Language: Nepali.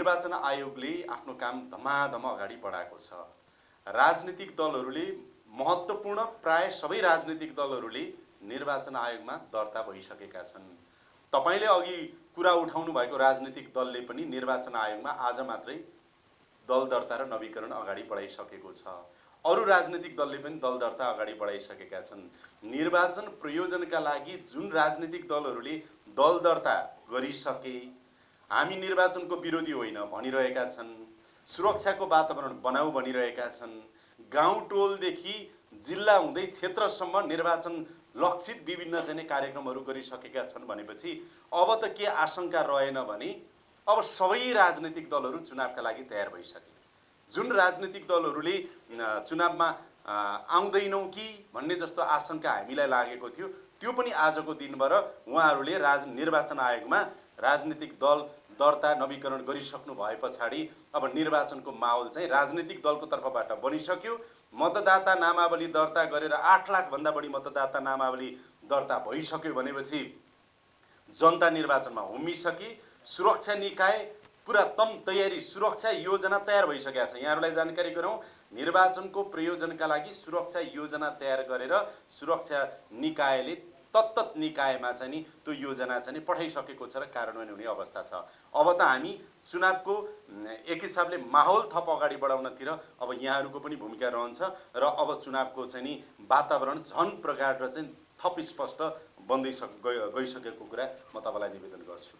निर्वाचन आयोगले आफ्नो काम धमाधम अगाडि बढाएको छ। राजनीतिक दलहरूले महत्त्वपूर्ण प्राय सबै राजनीतिक दलहरूले निर्वाचन आयोगमा दर्ता भइसकेका छन्। तपाईले अघि कुरा उठाउनु भएको राजनीतिक दलले पनि निर्वाचन आयोगमा आज मात्रै दल दर्ता र नवीकरण अगाडि बढाइसकेको छ। अरू राजनीतिक दलले पनि दल दर्ता अगाडि बढाइसकेका छन्। निर्वाचन प्रयोजनका लागि जुन राजनीतिक दलहरूले दल दर्ता गरिसके, हामी निर्वाचनको विरोधी होइन भनिरहेका छन्, सुरक्षाको वातावरण बनाऊ भनिरहेका छन्, गाउँ टोलदेखि जिल्ला हुँदै क्षेत्रसम्म निर्वाचन लक्षित विभिन्न चाहिँ कार्यक्रमहरू गरिसकेका छन् भनेपछि अब त के आशंका रहेन भने अब सबै राजनीतिक दलहरू चुनावका लागि तयार भइसके। जुन राजनीतिक दलहरूले चुनावमा आउँदैनौँ कि भन्ने जस्तो आशंका हामीलाई लागेको थियो, त्यो पनि आजको दिनबाट उहाँहरूले निर्वाचन आयोगमा राजनीतिक दल दर्ता नवीकरण गरिसक्नु भए पछाडि अब निर्वाचनको माहौल चाहिँ राजनीतिक दलको तर्फबाट बनिसक्यो। मतदाता नामावली दर्ता गरेर 8 लाख भन्दा बढी मतदाता नामावली दर्ता भइसक्यो भनेपछि जनता निर्वाचनमा उम्मिसकी। सुरक्षा निकाय पुरा तम तयारी, सुरक्षा योजना तयार भइसकेका छ। यहाँहरूलाई जानकारी गरौँ, निर्वाचनको प्रयोजनका लागि सुरक्षा योजना तयार गरेर सुरक्षा निकायले तत्त निकायमा चाहिँ नि त्यो योजना चाहिँ पठाइसकेको छ र कार्यान्वयन हुने अवस्था छ। अब त हामी चुनावको एक हिसाबले माहौल थप अगाडि बढाउनतिर अब यहाँहरूको पनि भूमिका रहन्छ र अब चुनावको चाहिँ नि वातावरण झन प्रगाढ र चाहिँ थप स्पष्ट बन्दै गइसकेको कुरा म तपाईँलाई निवेदन गर्छु।